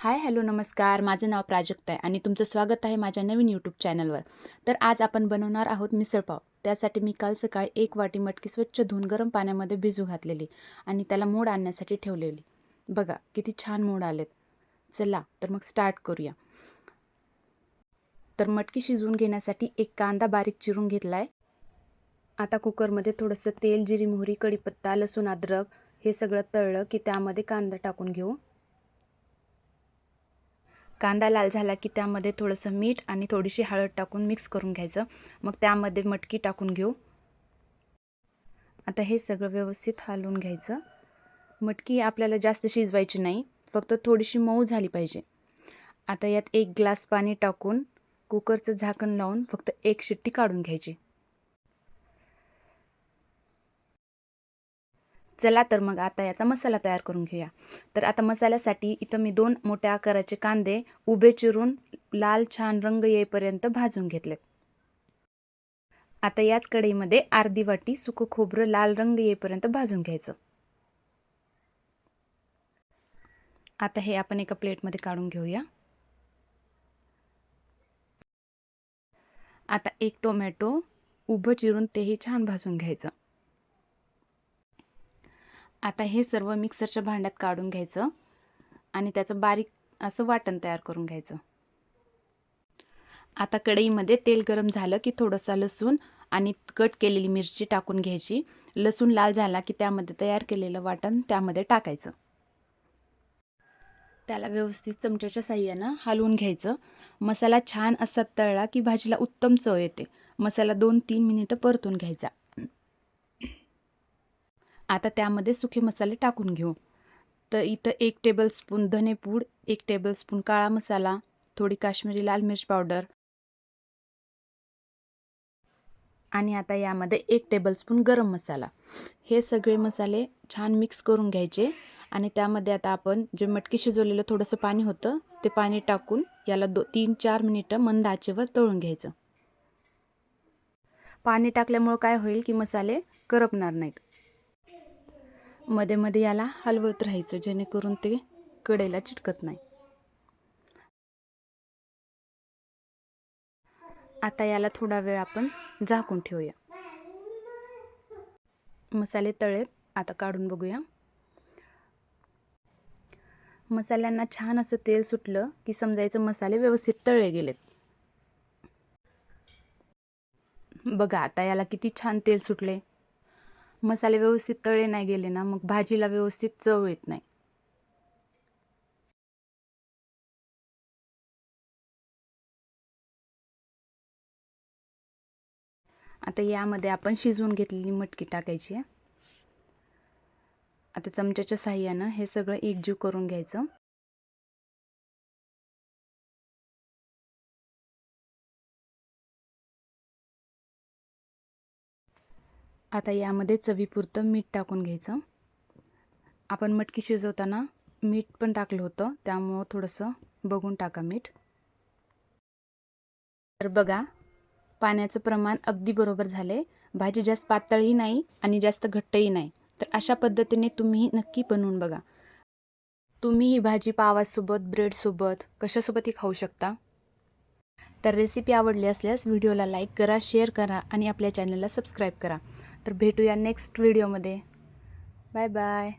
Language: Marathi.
हाय, हॅलो, नमस्कार. माझं नाव प्राजक्ता आहे आणि तुमचं स्वागत आहे माझ्या नवीन यूट्यूब चॅनलवर. तर आज आपण बनवणार आहोत मिसळपाव. त्यासाठी मी काल सकाळी 1 वाटी मटकी स्वच्छ धुवून गरम पाण्यामध्ये भिजू घातलेली आणि त्याला मोड आणण्यासाठी ठेवलेली. बघा किती छान मोड आलेत. चला तर मग स्टार्ट करूया. तर मटकी शिजवून घेण्यासाठी एक कांदा बारीक चिरून घेतला आहे. आता कुकरमध्ये थोडंसं तेल, जिरी, मोहरी, कढीपत्ता, लसूण, अद्रक हे सगळं तळलं की त्यामध्ये कांदा टाकून घेऊ. कांदा लाल झाला की त्यामध्ये थोडंसं मीठ आणि थोडीशी हळद टाकून मिक्स करून घ्यायचं. मग त्यामध्ये मटकी टाकून घेऊ. आता हे सगळं व्यवस्थित हलवून घ्यायचं. मटकी आपल्याला जास्त शिजवायची नाही, फक्त थोडीशी मऊ झाली पाहिजे. आता यात 1 ग्लास पाणी टाकून कुकरचं झाकण लावून फक्त 1 शिट्टी काढून घ्यायची. चला तर मग आता याचा मसाला तयार करून घेऊया. तर आता मसाल्यासाठी इथं मी 2 मोठ्या आकाराचे कांदे उभे चिरून लाल छान रंग येईपर्यंत भाजून घेतलेत. आता याच कढईमध्ये अर्धी वाटी सुकं खोबरं लाल रंग येईपर्यंत भाजून घ्यायचं. आता हे आपण एका प्लेटमध्ये काढून घेऊया. आता 1 टोमॅटो उभं चिरून तेही छान भाजून घ्यायचं. आता हे सर्व मिक्सरच्या भांड्यात काढून घ्यायचं आणि त्याचं बारीक असं वाटण तयार करून घ्यायचं. आता कढईमध्ये तेल गरम झालं की थोडंसं लसूण आणि कट केलेली मिरची टाकून घ्यायची. लसूण लाल झाला की त्यामध्ये तयार केलेलं वाटण त्यामध्ये टाकायचं. त्याला व्यवस्थित चमच्याच्या साहाय्यानं हलवून घ्यायचं. मसाला छान असा तळला की भाजीला उत्तम चव येते. मसाला 2-3 मिनिटं परतून घ्यायचा. आता त्यामध्ये सुके मसाले टाकून घेऊ. तर इथं 1 टेबलस्पून धनेपूड, 1 टेबलस्पून काळा मसाला, थोडी काश्मीरी लाल मिर्च पावडर आणि आता यामध्ये 1 टेबलस्पून गरम मसाला. हे सगळे मसाले छान मिक्स करून घ्यायचे आणि त्यामध्ये आता आपण जे मटकी शिजवलेलं थोडंसं पाणी होतं ते पाणी टाकून याला 3-4 मिनिटं मंद आचेवर तळून घ्यायचं. पाणी टाकल्यामुळं काय होईल की मसाले करपणार नाहीत. मध्ये मध्ये याला हलवत राहायचं जेणेकरून ते कढईला चिटकत नाही. आता याला थोडा वेळ आपण झाकून ठेवूया. मसाले तळेत. आता काढून बघूया. मसाल्यांना छान असं तेल सुटलं की समजायचं मसाले व्यवस्थित तळले गेलेत. बघा आता याला किती छान तेल सुटले. मसाले व्यवस्थित तळले नाही गेले ना मग भाजीला व्यवस्थित चव येत नाही. आता यामध्ये आपण शिजवून घेतलेली मटकी टाकायची आहे. आता चमच्याच्या साहाय्यानं हे सगळं एकजीव करून घ्यायचं. आता यामध्ये चवीपुरतं मीठ टाकून घ्यायचं. आपण मटकी शिजवताना मीठ पण टाकलं होतं, त्यामुळं थोडंसं बघून टाका मीठ. तर बघा पाण्याचं प्रमाण अगदी बरोबर झाले. भाजी जास्त पातळही नाही आणि जास्त घट्टही नाही. तर अशा पद्धतीने तुम्ही नक्की बनवून बघा. तुम्ही ही भाजी पावासोबत, ब्रेडसोबत, कशासोबतही खाऊ शकता. तर रेसिपी आवडली असल्यास व्हिडिओला लाईक करा, शेअर करा आणि आपल्या चॅनलला सबस्क्राईब करा. तर भेटूया नेक्स्ट व्हिडिओमध्ये. Bye bye.